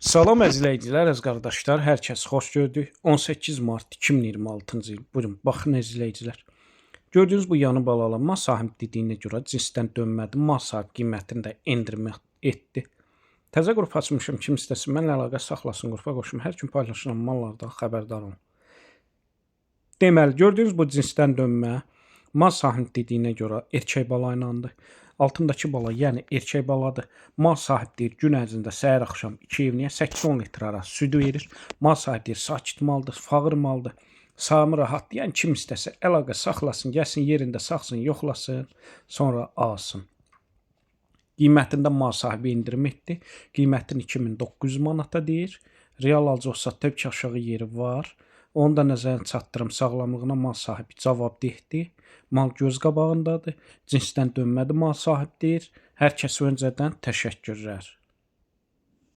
Salam əzizləyicilər, əziz qardaşlar, hər kəs xoş gördük. 18 mart 2026-cı il. Buyurun, baxın əzizləyicilər. Gördüyünüz bu yanı balalanma sahib dediyinə görə cinsdən dönmədi. Mal sahib qiymətini də endirmə etdi. Təzə qrup açmışım, kim istəsin mənlə əlaqə saxlasın, qrupa qoşum. Hər gün paylaşılan mallardan xəbərdar olun. Deməli, gördüyünüz bu cinsdən dönmə mal sahib dediyinə görə erkək bala ilandır. Altındakı bala, yəni erkək baladır. Mal sahib deyir, gün ərzində səhər axşam 2 evliyə 8-10 litr arası südü verir. Mal sahib deyir, sakit maldır, fağır maldır, sağımı rahatdır. Yəni kim istəsə əlaqə saxlasın, gəlsin yerində saxsın, yoxlasın, sonra alsın. Qiymətində mal sahibi endirim etdi. Qiymətini 2900 manata deyir. Real alıcı olsa təbii ki, aşağı yeri var. Onu da nəzərə çatdırım, sağlamlığına mal sahibi cavabdehdir. Mal göz qabağındadır. Cinsdən dönmədi mal sahib deyir. Hər kəsə öncədən təşəkkürlər.